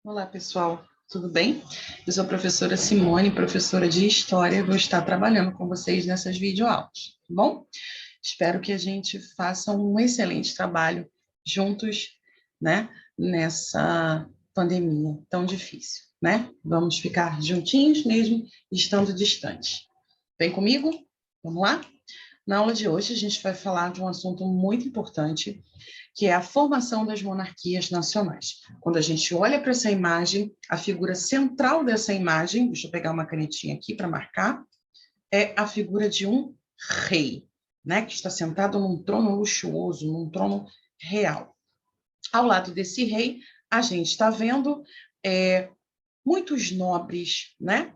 Olá, pessoal, tudo bem? Eu sou a professora Simone, professora de História, vou estar trabalhando com vocês nessas videoaulas, tá bom? Espero que a gente faça um excelente trabalho juntos, né, nessa pandemia tão difícil, né? Vamos ficar juntinhos mesmo, estando distantes. Vem comigo? Vamos lá? Na aula de hoje, a gente vai falar de um assunto muito importante, que é a formação das monarquias nacionais. Quando a gente olha para essa imagem, a figura central dessa imagem, deixa eu pegar uma canetinha aqui para marcar, é a figura de um rei, né, que está sentado num trono luxuoso, num trono real. Ao lado desse rei, a gente está vendo muitos nobres, né?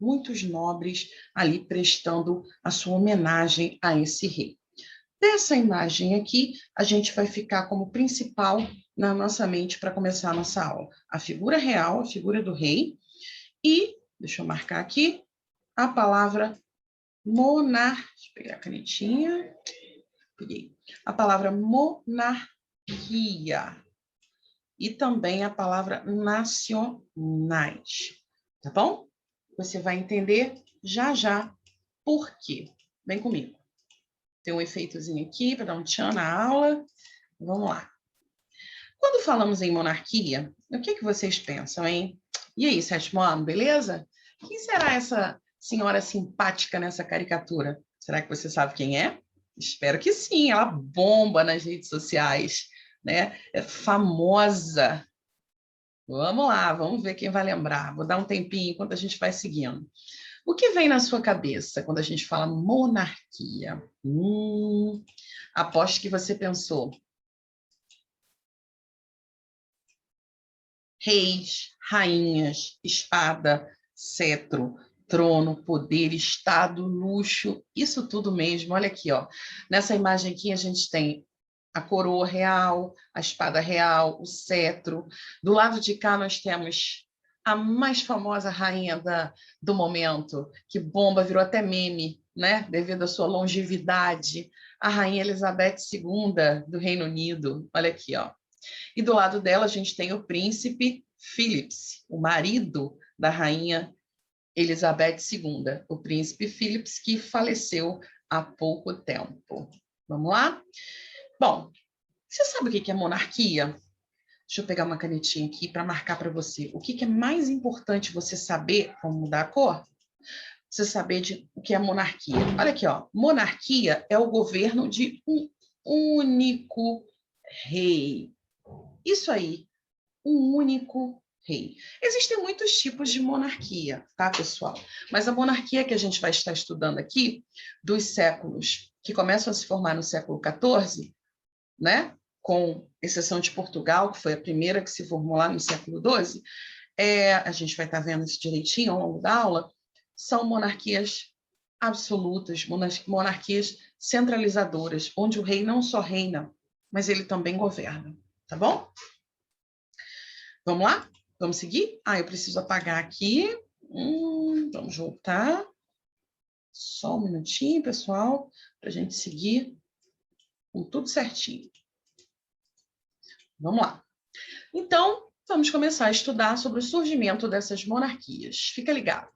Muitos nobres ali prestando a sua homenagem a esse rei. Dessa imagem aqui, a gente vai ficar como principal na nossa mente para começar a nossa aula. A figura real, a figura do rei, e, deixa eu marcar aqui, a palavra monarquia. Deixa eu pegar a canetinha. Peguei. A palavra monarquia. E também a palavra nacionais. Tá bom? Você vai entender já já por quê. Vem comigo. Tem um efeitozinho aqui para dar um tchan na aula. Vamos lá. Quando falamos em monarquia, o que vocês pensam, hein? E aí, sétimo ano, beleza? Quem será essa senhora simpática nessa caricatura? Será que você sabe quem é? Espero que sim, ela bomba nas redes sociais, né? É famosa. Vamos lá, vamos ver quem vai lembrar. Vou dar um tempinho enquanto a gente vai seguindo. O que vem na sua cabeça quando a gente fala monarquia? Aposto que você pensou reis, rainhas, espada, cetro, trono, poder, estado, luxo, isso tudo mesmo. Olha aqui, ó. Nessa imagem aqui a gente tem a coroa real, a espada real, o cetro. Do lado de cá nós temos a mais famosa rainha do momento, que bomba, virou até meme, né? Devido à sua longevidade, a rainha Elizabeth II do Reino Unido. Olha aqui, ó. E do lado dela a gente tem o príncipe Philips, o marido da rainha Elizabeth II, o príncipe Philips, que faleceu há pouco tempo. Vamos lá? Bom, você sabe o que é monarquia? Deixa eu pegar uma canetinha aqui para marcar para você. O que é mais importante você saber? Vamos mudar a cor? Você saber o que é monarquia. Olha aqui, ó. Monarquia é o governo de um único rei. Isso aí, um único rei. Existem muitos tipos de monarquia, tá, pessoal? Mas a monarquia que a gente vai estar estudando aqui, dos séculos que começam a se formar no século XIV, né? Com exceção de Portugal, que foi a primeira que se formou lá no século XII, a gente vai estar vendo isso direitinho ao longo da aula, são monarquias absolutas, monarquias centralizadoras, onde o rei não só reina, mas ele também governa, tá bom? Vamos lá? Vamos seguir? Eu preciso apagar aqui. Vamos voltar. Só um minutinho, pessoal, para a gente seguir com tudo certinho. Vamos lá. Então, vamos começar a estudar sobre o surgimento dessas monarquias. Fica ligado.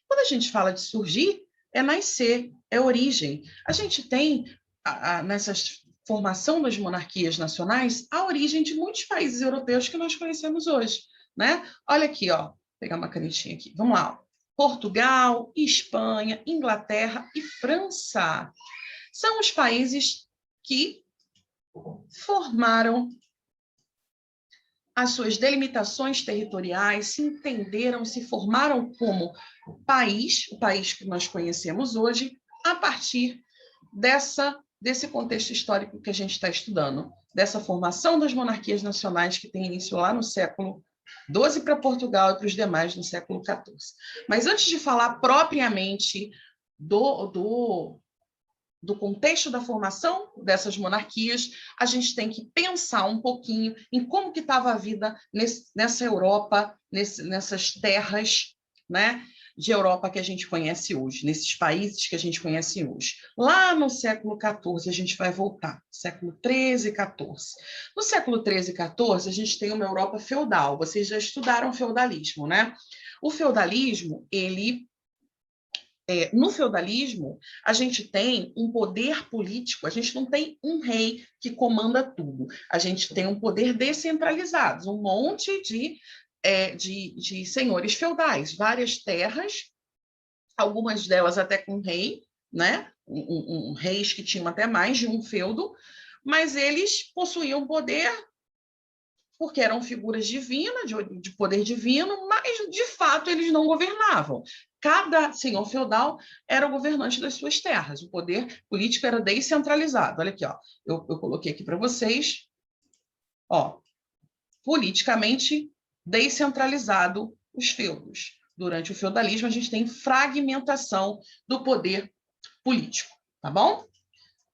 Quando a gente fala de surgir, é nascer, é origem. A gente tem, nessa formação das monarquias nacionais, a origem de muitos países europeus que nós conhecemos hoje, né? Olha aqui, ó, vou pegar uma canetinha aqui. Vamos lá. Ó. Portugal, Espanha, Inglaterra e França são os países que formaram as suas delimitações territoriais, se entenderam, se formaram como país, o país que nós conhecemos hoje, a partir desse contexto histórico que a gente está estudando, dessa formação das monarquias nacionais que tem início lá no século XII para Portugal e para os demais no século XIV. Mas antes de falar propriamente do contexto da formação dessas monarquias, a gente tem que pensar um pouquinho em como que estava a vida nessa Europa, nessas terras, né? de Europa que a gente conhece hoje, nesses países que a gente conhece hoje. Lá no século XIV, a gente vai voltar, século XIII e XIV. No século XIII e XIV, a gente tem uma Europa feudal. Vocês já estudaram feudalismo, né? O feudalismo, no feudalismo, a gente tem um poder político, a gente não tem um rei que comanda tudo, a gente tem um poder descentralizado, um monte de senhores feudais, várias terras, algumas delas até com rei, né? Reis que tinham até mais de um feudo, mas eles possuíam poder porque eram figuras divinas, de poder divino, mas, de fato, eles não governavam. Cada senhor feudal era o governante das suas terras. O poder político era descentralizado. Olha aqui, ó. Eu coloquei aqui para vocês. Ó, politicamente descentralizado os feudos. Durante o feudalismo, a gente tem fragmentação do poder político. Tá bom?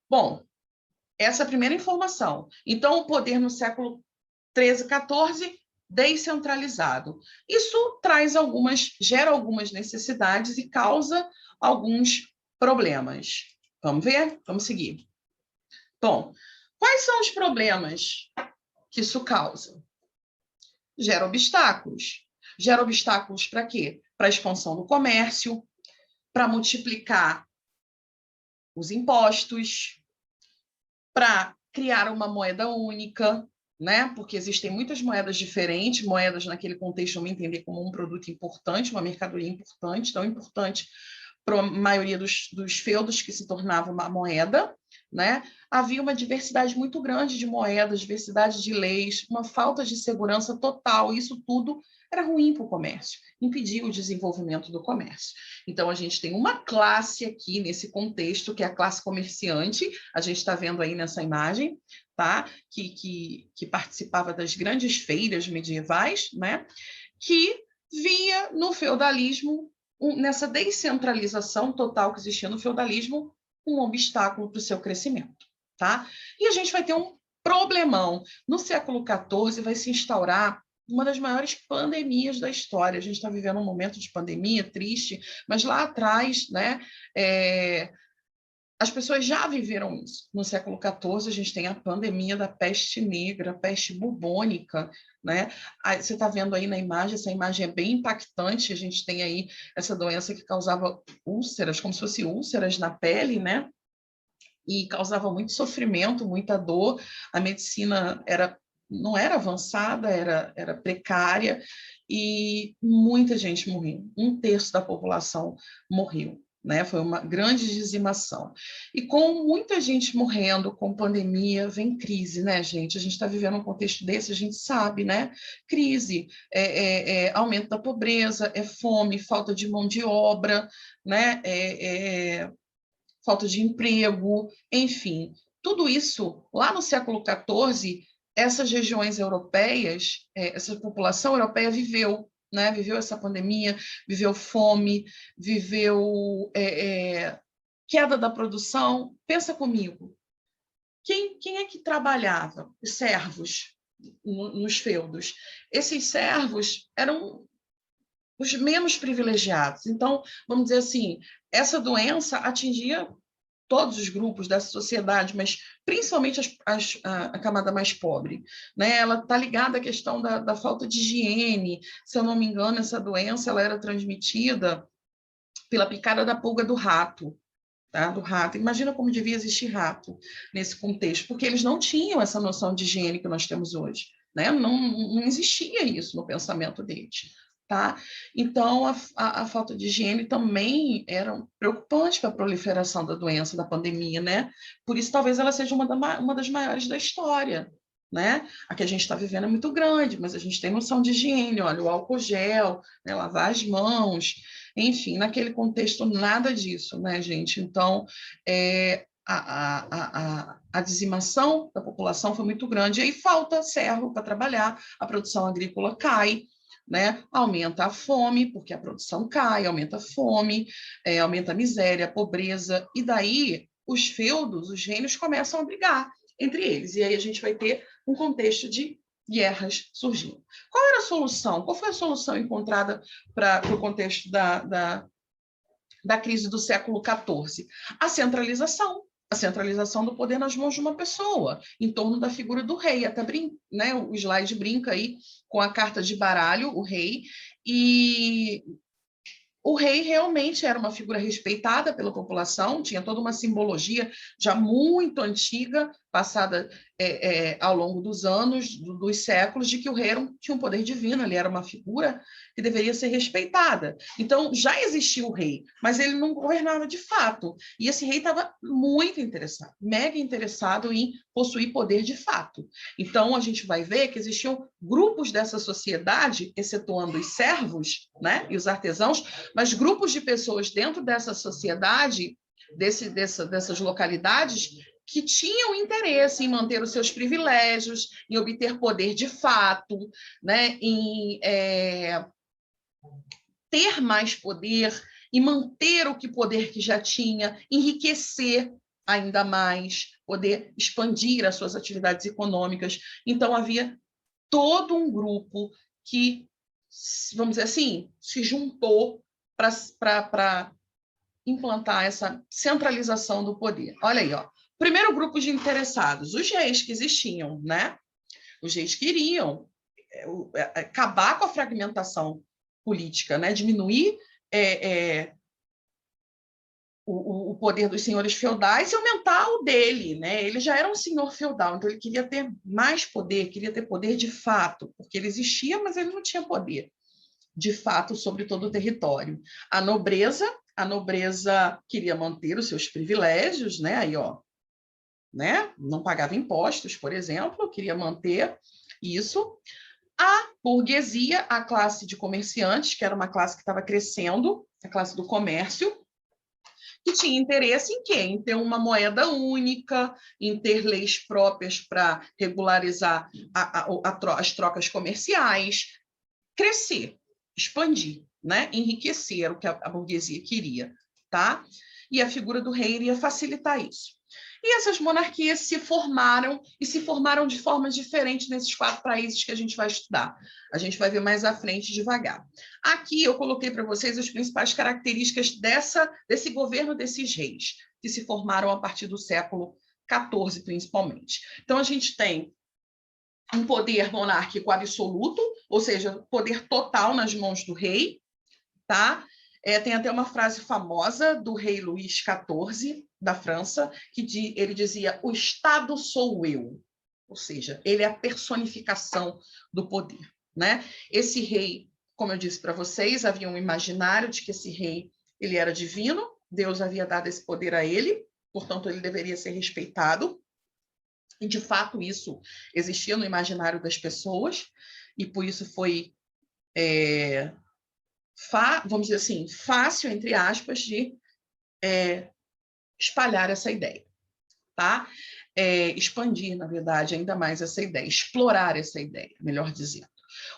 Bom, essa é a primeira informação. Então, o poder no século XIII, XIV, descentralizado. Isso gera algumas necessidades e causa alguns problemas. Vamos ver? Vamos seguir. Bom, quais são os problemas que isso causa? Gera obstáculos. Gera obstáculos para quê? Para a expansão do comércio, para multiplicar os impostos, para criar uma moeda única, né? Porque existem muitas moedas diferentes, moedas naquele contexto vamos entender como um produto importante, uma mercadoria importante, tão importante para a maioria dos feudos que se tornava uma moeda, né? Havia uma diversidade muito grande de moedas, diversidade de leis, uma falta de segurança total, isso tudo era ruim para o comércio, impedia o desenvolvimento do comércio. Então, a gente tem uma classe aqui nesse contexto, que é a classe comerciante, a gente está vendo aí nessa imagem, tá? Que participava das grandes feiras medievais, né? Que via no feudalismo, nessa descentralização total que existia no feudalismo, um obstáculo para o seu crescimento, tá? E a gente vai ter um problemão. No século XIV vai se instaurar uma das maiores pandemias da história. A gente está vivendo um momento de pandemia triste, mas lá atrás, né, as pessoas já viveram isso. No século XIV, a gente tem a pandemia da peste negra, a peste bubônica, né? Você está vendo aí na imagem, essa imagem é bem impactante, a gente tem aí essa doença que causava úlceras, como se fossem úlceras na pele, né? E causava muito sofrimento, muita dor. A medicina não era avançada, era precária, e muita gente morreu. 1/3 da população morreu. Né? Foi uma grande dizimação. E com muita gente morrendo, com pandemia, vem crise, né, gente? A gente está vivendo um contexto desse, a gente sabe, né? Crise, aumento da pobreza, fome, falta de mão de obra, né? Falta de emprego, enfim. Tudo isso, lá no século XIV, essas regiões europeias, essa população europeia viveu, né? Viveu essa pandemia, viveu fome, viveu queda da produção. Pensa comigo, quem é que trabalhava? Os servos nos feudos. Esses servos eram os menos privilegiados. Então, vamos dizer assim, essa doença atingia todos os grupos dessa sociedade, mas principalmente a camada mais pobre. Né? Ela está ligada à questão da falta de higiene. Se eu não me engano, essa doença ela era transmitida pela picada da pulga do rato. Tá? Do rato. Imagina como devia existir rato nesse contexto, porque eles não tinham essa noção de higiene que nós temos hoje. Né? Não existia isso no pensamento deles. Tá? Então, a falta de higiene também era preocupante para a proliferação da doença, da pandemia, né? Por isso, talvez ela seja uma das maiores da história, né? A que a gente está vivendo é muito grande, mas a gente tem noção de higiene, olha, o álcool gel, né? Lavar as mãos, enfim, naquele contexto, nada disso, né, gente? Então, a dizimação da população foi muito grande, e aí falta servo para trabalhar, a produção agrícola cai, né? Aumenta a fome, porque a produção cai, aumenta a fome, aumenta a miséria, a pobreza, e daí os feudos, os reinos começam a brigar entre eles, e aí a gente vai ter um contexto de guerras surgiam. Qual era a solução? Qual foi a solução encontrada para o contexto da crise do século XIV? A centralização do poder nas mãos de uma pessoa, em torno da figura do rei. Até né, o slide brinca aí com a carta de baralho, o rei, e o rei realmente era uma figura respeitada pela população, tinha toda uma simbologia já muito antiga, passada ao longo dos anos, dos séculos, de que o rei tinha um poder divino, ele era uma figura que deveria ser respeitada. Então, já existia o rei, mas ele não governava de fato. E esse rei estava muito interessado, mega interessado em possuir poder de fato. Então, a gente vai ver que existiam grupos dessa sociedade, excetuando os servos, né, e os artesãos, mas grupos de pessoas dentro dessa sociedade, dessas localidades, que tinham interesse em manter os seus privilégios, em obter poder de fato, né, em ter mais poder, em manter o poder que já tinha, enriquecer ainda mais, poder expandir as suas atividades econômicas. Então, havia todo um grupo que, vamos dizer assim, se juntou para implantar essa centralização do poder. Olha aí, ó. Primeiro grupo de interessados, os reis que existiam, né? Os reis queriam acabar com a fragmentação política, né? Diminuir o poder dos senhores feudais e aumentar o dele, né? Ele já era um senhor feudal, então ele queria ter mais poder, queria ter poder de fato, porque ele existia, mas ele não tinha poder de fato sobre todo o território. A nobreza queria manter os seus privilégios, né? Aí, ó, né? Não pagava impostos, por exemplo, queria manter isso. A burguesia, a classe de comerciantes, que era uma classe que estava crescendo, a classe do comércio, que tinha interesse em quê? Em ter uma moeda única, em ter leis próprias para regularizar as trocas comerciais, crescer, expandir, né? Enriquecer, era o que a burguesia queria, tá? E a figura do rei iria facilitar isso. E essas monarquias se formaram, e se formaram de formas diferentes nesses 4 países que a gente vai estudar. A gente vai ver mais à frente devagar. Aqui eu coloquei para vocês as principais características desse governo desses reis, que se formaram a partir do século XIV, principalmente. Então, a gente tem um poder monárquico absoluto, ou seja, poder total nas mãos do rei, tá? Tem até uma frase famosa do rei Luís XIV, da França, que ele dizia: o Estado sou eu, ou seja, ele é a personificação do poder, né? Esse rei, como eu disse para vocês, havia um imaginário de que esse rei ele era divino, Deus havia dado esse poder a ele, portanto, ele deveria ser respeitado, e de fato isso existia no imaginário das pessoas, e por isso foi vamos dizer assim, fácil, entre aspas, de espalhar essa ideia, tá? Expandir, na verdade, ainda mais essa ideia, explorar essa ideia, melhor dizendo.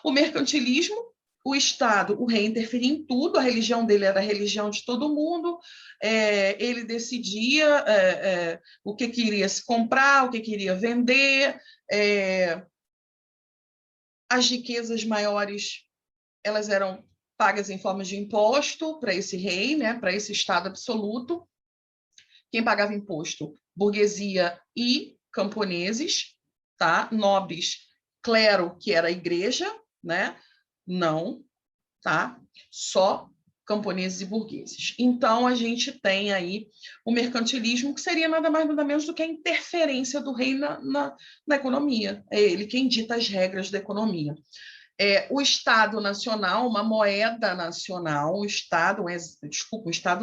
O mercantilismo, o Estado, o rei interferia em tudo, a religião dele era a religião de todo mundo, ele decidia o que queria se comprar, o que queria vender, as riquezas maiores, elas eram pagas em forma de imposto para esse rei, né, para esse Estado absoluto. Quem pagava imposto? Burguesia e camponeses, tá? Nobres, clero, que era a igreja, né? Não, tá? Só camponeses e burgueses. Então, a gente tem aí o mercantilismo, que seria nada mais nada menos do que a interferência do rei na economia. É ele quem dita as regras da economia. O Estado Nacional, uma moeda nacional, um Estado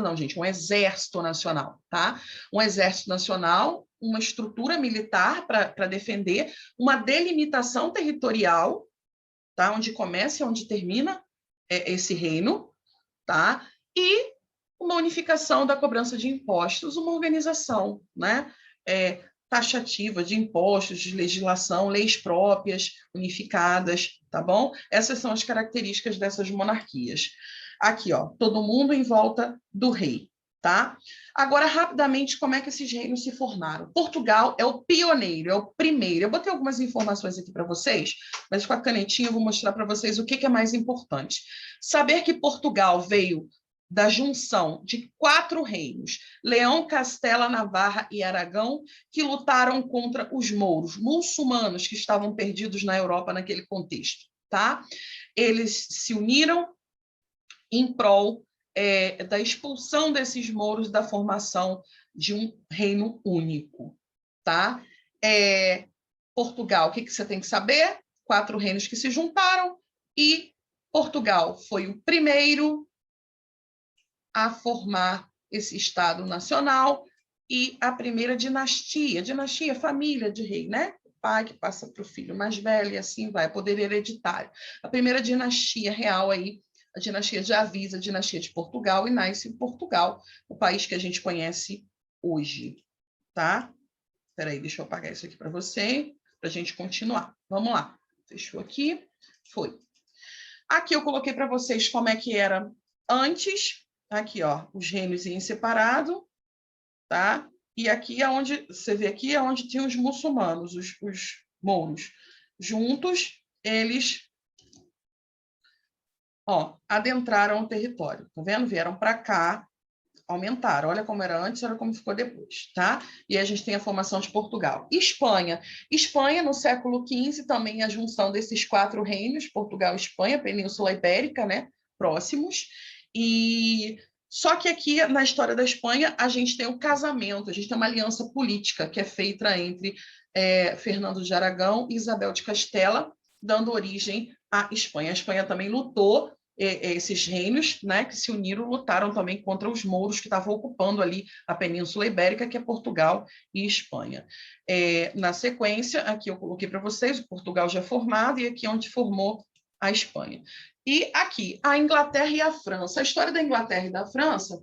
não, gente, um Exército Nacional, tá? Um Exército Nacional, uma estrutura militar para defender, uma delimitação territorial, tá? Onde começa e onde termina esse reino, tá? E uma unificação da cobrança de impostos, uma organização, né? Taxativa de impostos, de legislação, leis próprias, unificadas, tá bom? Essas são as características dessas monarquias. Aqui, ó, todo mundo em volta do rei. tá? Agora, rapidamente, como é que esses reinos se formaram? Portugal é o pioneiro, é o primeiro. Eu botei algumas informações aqui para vocês, mas com a canetinha eu vou mostrar para vocês o que é mais importante. Saber que Portugal veio da junção de 4 reinos, Leão, Castela, Navarra e Aragão, que lutaram contra os mouros, muçulmanos que estavam perdidos na Europa naquele contexto, tá? Eles se uniram em prol da expulsão desses mouros, da formação de um reino único, tá? Portugal, o que você tem que saber? 4 reinos que se juntaram e Portugal foi o primeiro a formar esse Estado nacional e a primeira dinastia, família de rei, né? O pai que passa para o filho mais velho e assim vai, poder hereditário. A primeira dinastia real aí, a dinastia de Avís, a dinastia de Portugal, e nasce em Portugal, o país que a gente conhece hoje, tá? Espera aí, deixa eu apagar isso aqui para você, para a gente continuar. Vamos lá. Fechou aqui? Foi. Aqui eu coloquei para vocês como é que era antes. Aqui, ó, os reinos em separado, tá? E aqui é onde, você vê aqui, é onde tinham os muçulmanos, os mouros. Juntos, eles, ó, adentraram o território, tá vendo? Vieram para cá, aumentaram. Olha como era antes, olha como ficou depois, tá? E a gente tem a formação de Portugal. Espanha. Espanha, no século XV, também a junção desses 4 reinos, Portugal e Espanha, Península Ibérica, né? Próximos. E só que aqui, na história da Espanha, a gente tem um casamento, a gente tem uma aliança política que é feita entre Fernando de Aragão e Isabel de Castela, dando origem à Espanha. A Espanha também lutou, esses reinos, né, que se uniram, lutaram também contra os mouros que estavam ocupando ali a Península Ibérica, que é Portugal e Espanha. Na sequência, aqui eu coloquei para vocês, o Portugal já formado, e aqui é onde formou a Espanha. E aqui, a Inglaterra e a França. A história da Inglaterra e da França,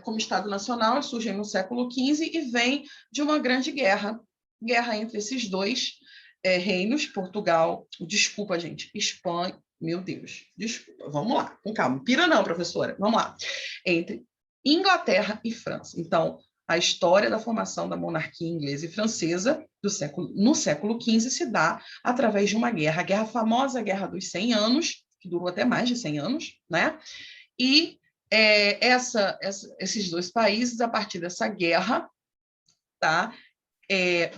como Estado Nacional, surgem no século XV e vem de uma grande guerra entre esses dois reinos, Portugal, desculpa, gente, Espanha, meu Deus, desculpa, vamos lá, com calma, pira não, professora, vamos lá, entre Inglaterra e França. Então, a história da formação da monarquia inglesa e francesa no século XV se dá através de uma guerra, a guerra famosa, a Guerra dos 100 Anos, que durou até mais de 100 anos, né? E esses dois países, a partir dessa guerra, tá?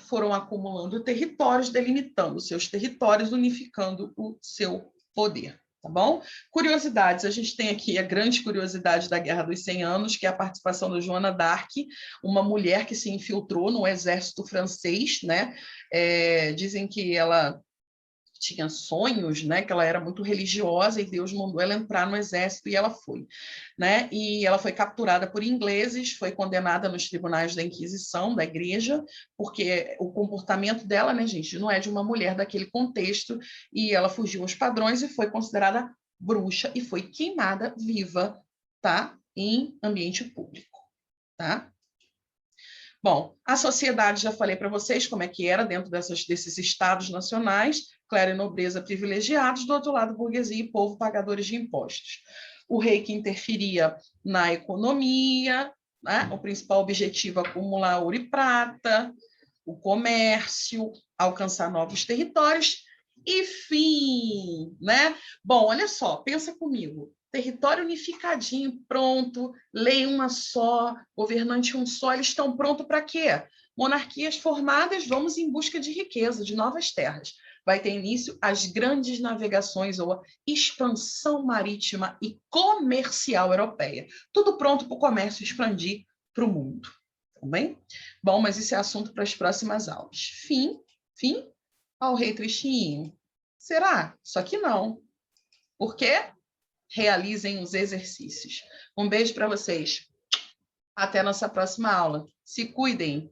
Foram acumulando territórios, delimitando seus territórios, unificando o seu poder, tá bom? Curiosidades, a gente tem aqui a grande curiosidade da Guerra dos 100 Anos, que é a participação da Joana d'Arc, uma mulher que se infiltrou no exército francês, né? Dizem que ela tinha sonhos, né, que ela era muito religiosa e Deus mandou ela entrar no exército e ela foi, né? E ela foi capturada por ingleses, foi condenada nos tribunais da Inquisição, da igreja, porque o comportamento dela, né, gente, não é de uma mulher daquele contexto, e ela fugiu aos padrões e foi considerada bruxa e foi queimada viva, tá? Em ambiente público, tá? Bom, a sociedade, já falei para vocês como é que era dentro desses estados nacionais, clero e nobreza privilegiados, do outro lado, burguesia e povo pagadores de impostos. O rei que interferia na economia, né? O principal objetivo é acumular ouro e prata, o comércio, alcançar novos territórios, e fim, né? Bom, olha só, pensa comigo. Território unificadinho, pronto, lei uma só, governante um só, eles estão prontos para quê? Monarquias formadas, vamos em busca de riqueza, de novas terras. Vai ter início as grandes navegações ou a expansão marítima e comercial europeia. Tudo pronto para o comércio expandir para o mundo. Tá bem? Bom, mas isso é assunto para as próximas aulas. Fim. Ao rei tristinho. Será? Só que não. Por quê? Realizem os exercícios. Um beijo para vocês. Até a nossa próxima aula. Se cuidem.